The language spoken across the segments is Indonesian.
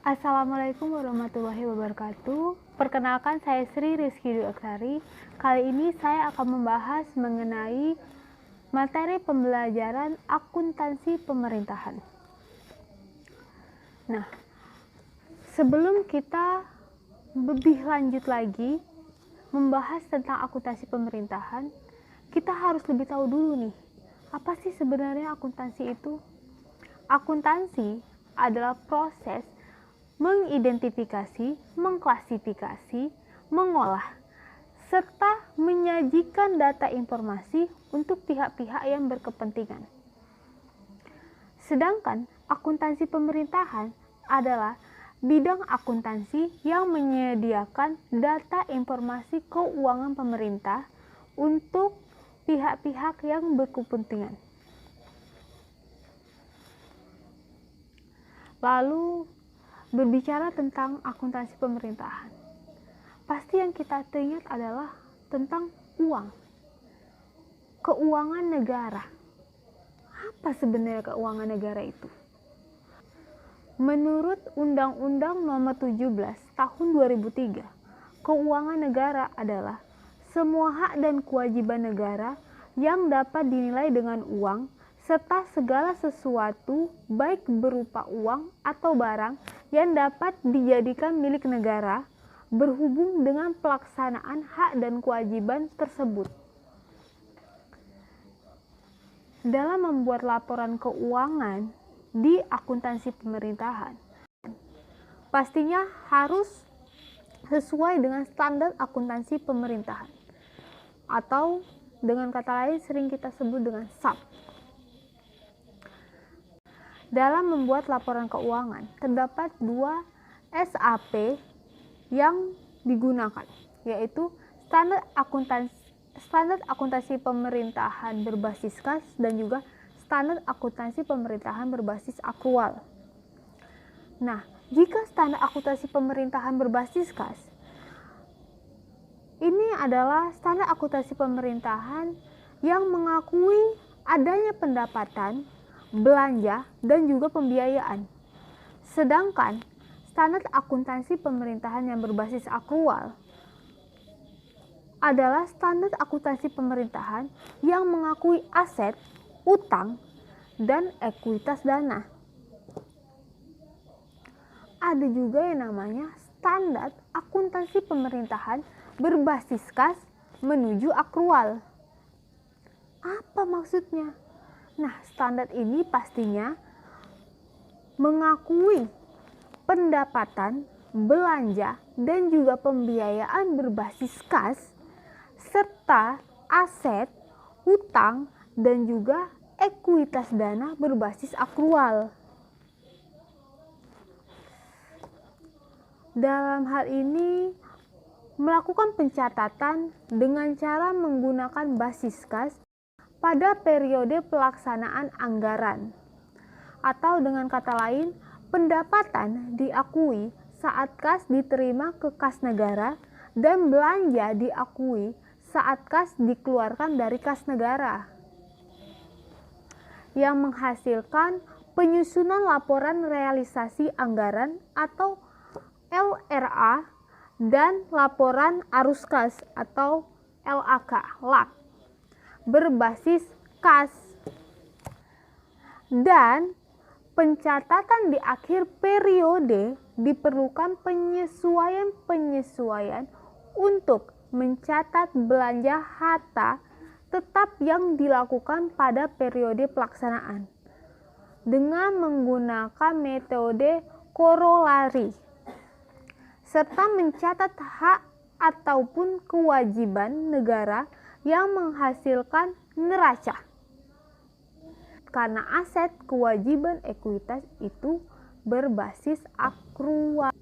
Assalamualaikum warahmatullahi wabarakatuh. Perkenalkan, saya Sri Rizky Dwi Aksari. Kali ini saya akan membahas mengenai materi pembelajaran akuntansi pemerintahan. Nah, sebelum kita lebih lanjut lagi membahas tentang akuntansi pemerintahan, kita harus lebih tahu dulu nih, apa sih sebenarnya akuntansi itu? Akuntansi adalah proses mengidentifikasi, mengklasifikasi, mengolah, serta menyajikan data informasi untuk pihak-pihak yang berkepentingan. Sedangkan akuntansi pemerintahan adalah bidang akuntansi yang menyediakan data informasi keuangan pemerintah untuk pihak-pihak yang berkepentingan. Lalu berbicara tentang akuntansi pemerintahan, pasti yang kita teringat adalah tentang uang, keuangan negara. Apa sebenarnya keuangan negara itu? Menurut Undang-Undang Nomor 17 Tahun 2003, keuangan negara adalah semua hak dan kewajiban negara yang dapat dinilai dengan uang, serta segala sesuatu baik berupa uang atau barang yang dapat dijadikan milik negara berhubung dengan pelaksanaan hak dan kewajiban tersebut. Dalam membuat laporan keuangan di akuntansi pemerintahan, pastinya harus sesuai dengan standar akuntansi pemerintahan, atau dengan kata lain sering kita sebut dengan SAP. Dalam membuat laporan keuangan, terdapat 2 SAP yang digunakan, yaitu standar akuntansi pemerintahan berbasis kas dan juga standar akuntansi pemerintahan berbasis akrual. Nah, jika standar akuntansi pemerintahan berbasis kas, ini adalah standar akuntansi pemerintahan yang mengakui adanya pendapatan, belanja, dan juga pembiayaan. Sedangkan standar akuntansi pemerintahan yang berbasis akrual adalah standar akuntansi pemerintahan yang mengakui aset, utang, dan ekuitas dana. Ada juga yang namanya standar akuntansi pemerintahan berbasis kas menuju akrual. Apa maksudnya? Nah, standar ini pastinya mengakui pendapatan, belanja, dan juga pembiayaan berbasis kas, serta aset, hutang, dan juga ekuitas dana berbasis akrual. Dalam hal ini, melakukan pencatatan dengan cara menggunakan basis kas pada periode pelaksanaan anggaran, atau dengan kata lain, pendapatan diakui saat kas diterima ke kas negara dan belanja diakui saat kas dikeluarkan dari kas negara, yang menghasilkan penyusunan laporan realisasi anggaran atau LRA dan laporan arus kas atau LAK berbasis kas, dan pencatatan di akhir periode diperlukan penyesuaian untuk mencatat belanja harta tetap yang dilakukan pada periode pelaksanaan dengan menggunakan metode korolari, serta mencatat hak ataupun kewajiban negara yang menghasilkan neraca, karena aset, kewajiban, ekuitas itu berbasis akrual.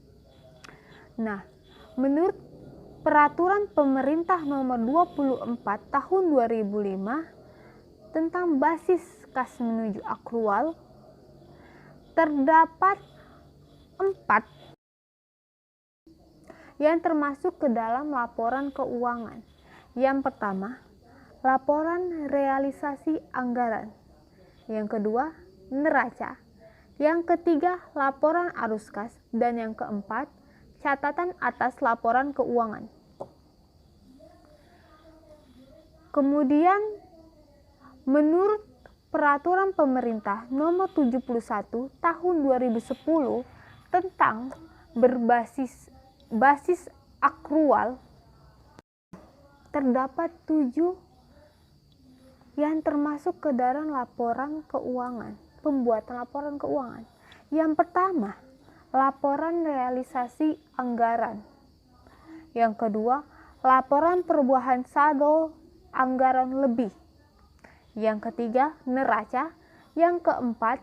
Nah, menurut Peraturan Pemerintah Nomor 24 Tahun 2005 tentang basis kas menuju akrual, terdapat 4 yang termasuk ke dalam laporan keuangan. Yang pertama, laporan realisasi anggaran. Yang kedua, neraca. Yang ketiga, laporan arus kas. Dan yang keempat, catatan atas laporan keuangan. Kemudian, menurut Peraturan Pemerintah Nomor 71 Tahun 2010 tentang basis akrual, terdapat 7 yang termasuk ke dalam laporan keuangan, pembuatan laporan keuangan. Yang pertama, laporan realisasi anggaran. Yang kedua, laporan perubahan saldo anggaran lebih. Yang ketiga, neraca. Yang keempat,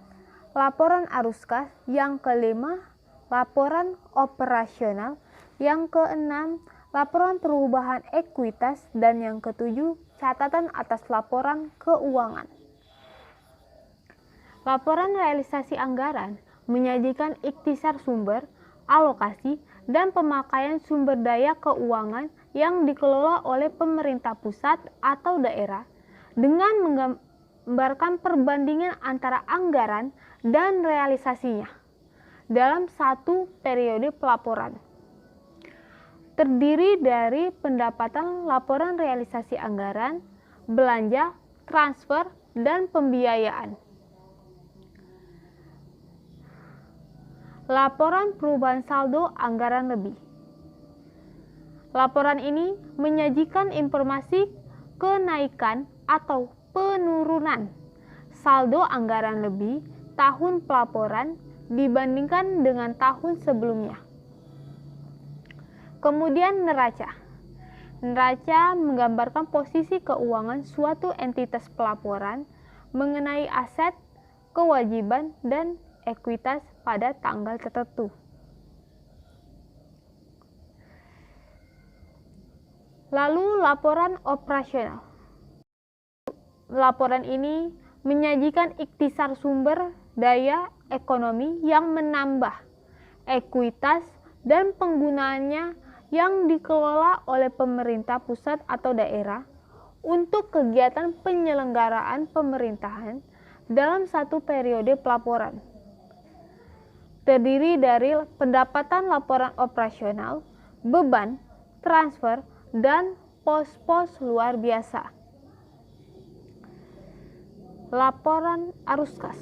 laporan arus kas. Yang kelima, laporan operasional. Yang keenam, laporan perubahan ekuitas. Dan yang ketujuh, catatan atas laporan keuangan. Laporan realisasi anggaran menyajikan ikhtisar sumber, alokasi, dan pemakaian sumber daya keuangan yang dikelola oleh pemerintah pusat atau daerah dengan menggambarkan perbandingan antara anggaran dan realisasinya dalam satu periode pelaporan. Terdiri dari pendapatan, laporan realisasi anggaran, belanja, transfer, dan pembiayaan. Laporan perubahan saldo anggaran lebih. Laporan ini menyajikan informasi kenaikan atau penurunan saldo anggaran lebih tahun pelaporan dibandingkan dengan tahun sebelumnya. Kemudian neraca. Neraca menggambarkan posisi keuangan suatu entitas pelaporan mengenai aset, kewajiban, dan ekuitas pada tanggal tertentu. Lalu laporan operasional. Laporan ini menyajikan ikhtisar sumber daya ekonomi yang menambah ekuitas dan penggunaannya yang dikelola oleh pemerintah pusat atau daerah untuk kegiatan penyelenggaraan pemerintahan dalam satu periode pelaporan. Terdiri dari pendapatan laporan operasional, beban, transfer, dan pos-pos luar biasa. Laporan arus kas.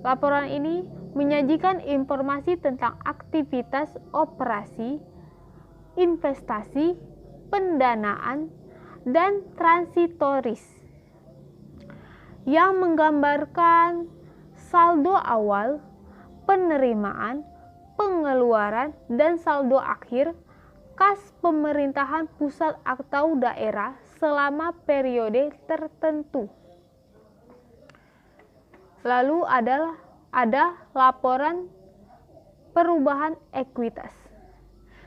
Laporan ini menyajikan informasi tentang aktivitas operasi, investasi, pendanaan, dan transitoris yang menggambarkan saldo awal, penerimaan, pengeluaran, dan saldo akhir kas pemerintahan pusat atau daerah selama periode tertentu. Lalu ada laporan perubahan ekuitas,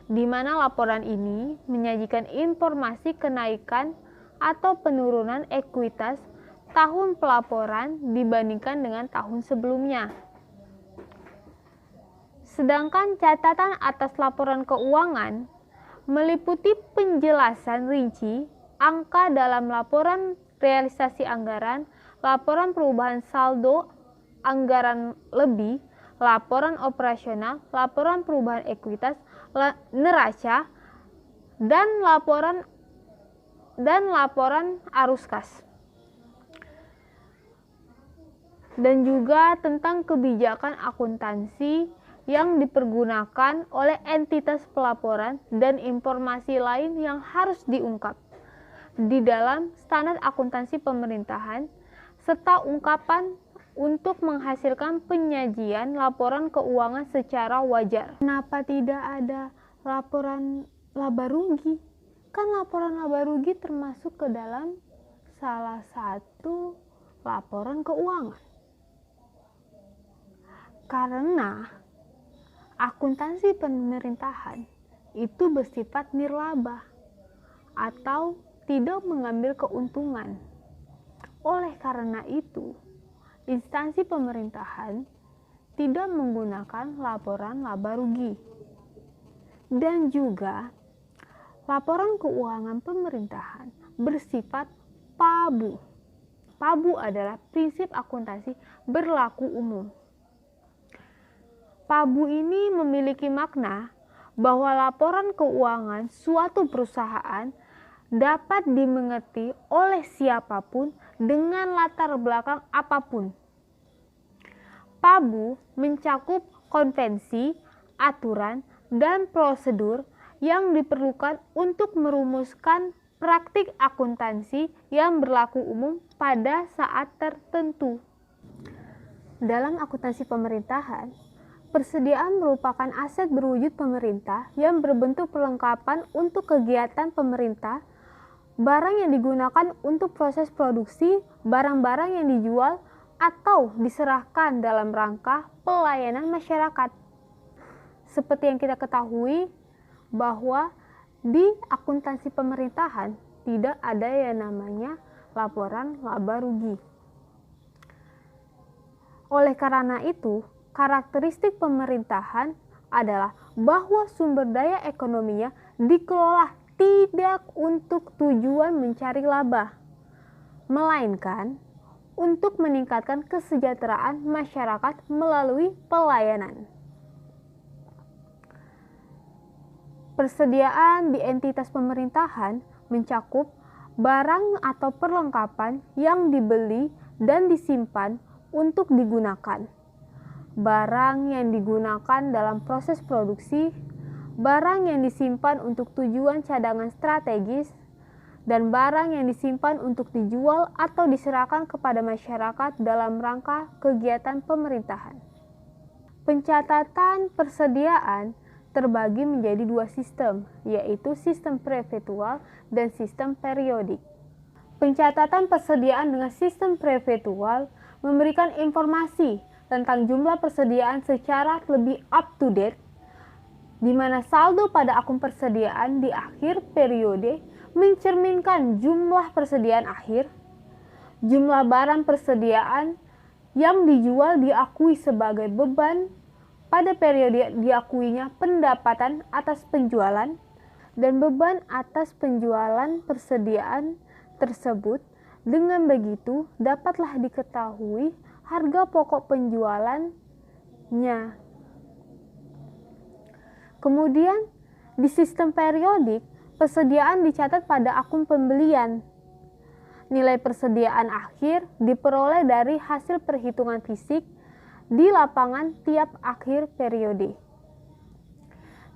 di mana laporan ini menyajikan informasi kenaikan atau penurunan ekuitas tahun pelaporan dibandingkan dengan tahun sebelumnya. Sedangkan catatan atas laporan keuangan meliputi penjelasan rinci angka dalam laporan realisasi anggaran, laporan perubahan saldo anggaran lebih, laporan operasional, laporan perubahan ekuitas, neraca, dan laporan arus kas. Dan juga tentang kebijakan akuntansi yang dipergunakan oleh entitas pelaporan dan informasi lain yang harus diungkap di dalam standar akuntansi pemerintahan, serta ungkapan untuk menghasilkan penyajian laporan keuangan secara wajar. Kenapa tidak ada laporan laba rugi? Kan laporan laba rugi termasuk ke dalam salah satu laporan keuangan. Karena akuntansi pemerintahan itu bersifat nirlaba atau tidak mengambil keuntungan. Oleh karena itu, instansi pemerintahan tidak menggunakan laporan laba rugi. Dan juga laporan keuangan pemerintahan bersifat PABU. PABU adalah prinsip akuntansi berlaku umum. PABU ini memiliki makna bahwa laporan keuangan suatu perusahaan dapat dimengerti oleh siapapun dengan latar belakang apapun. PABU mencakup konvensi, aturan, dan prosedur yang diperlukan untuk merumuskan praktik akuntansi yang berlaku umum pada saat tertentu. Dalam akuntansi pemerintahan, persediaan merupakan aset berwujud pemerintah yang berbentuk perlengkapan untuk kegiatan pemerintah, barang yang digunakan untuk proses produksi, barang-barang yang dijual atau diserahkan dalam rangka pelayanan masyarakat. Seperti yang kita ketahui bahwa di akuntansi pemerintahan tidak ada yang namanya laporan laba rugi. Oleh karena itu, karakteristik pemerintahan adalah bahwa sumber daya ekonominya dikelola tidak untuk tujuan mencari laba, melainkan untuk meningkatkan kesejahteraan masyarakat melalui pelayanan. Persediaan di entitas pemerintahan mencakup barang atau perlengkapan yang dibeli dan disimpan untuk digunakan, barang yang digunakan dalam proses produksi, barang yang disimpan untuk tujuan cadangan strategis, dan barang yang disimpan untuk dijual atau diserahkan kepada masyarakat dalam rangka kegiatan pemerintahan. Pencatatan persediaan terbagi menjadi dua sistem, yaitu sistem prefektual dan sistem periodik. Pencatatan persediaan dengan sistem prefektual memberikan informasi tentang jumlah persediaan secara lebih up-to-date, di mana saldo pada akun persediaan di akhir periode mencerminkan jumlah persediaan akhir, jumlah barang persediaan yang dijual diakui sebagai beban pada periode diakuinya pendapatan atas penjualan, dan beban atas penjualan persediaan tersebut. Dengan begitu dapatlah diketahui harga pokok penjualannya. Kemudian di sistem periodik, persediaan dicatat pada akun pembelian. Nilai persediaan akhir diperoleh dari hasil perhitungan fisik di lapangan tiap akhir periode.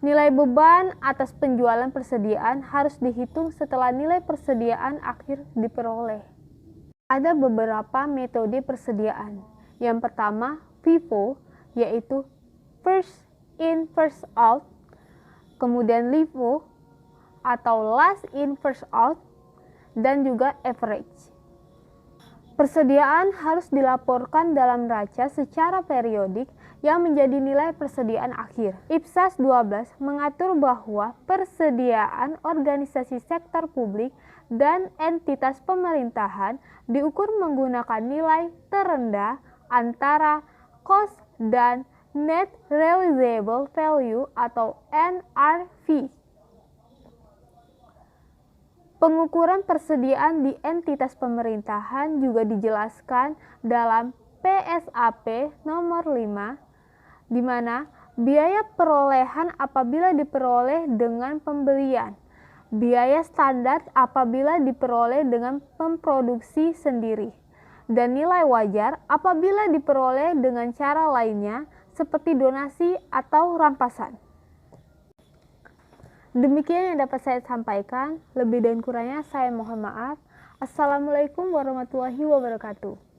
Nilai beban atas penjualan persediaan harus dihitung setelah nilai persediaan akhir diperoleh. Ada beberapa metode persediaan. Yang pertama, FIFO, yaitu first in first out. Kemudian LIFO atau last in first out, dan juga average. Persediaan harus dilaporkan dalam neraca secara periodik yang menjadi nilai persediaan akhir. IPSAS 12 mengatur bahwa persediaan organisasi sektor publik dan entitas pemerintahan diukur menggunakan nilai terendah antara cost dan net realizable value atau NRV. Pengukuran persediaan di entitas pemerintahan juga dijelaskan dalam PSAP nomor 5, di mana biaya perolehan apabila diperoleh dengan pembelian, biaya standar apabila diperoleh dengan memproduksi sendiri, dan nilai wajar apabila diperoleh dengan cara lainnya seperti donasi atau rampasan. Demikian yang dapat saya sampaikan. Lebih dan kurangnya saya mohon maaf. Assalamualaikum warahmatullahi wabarakatuh.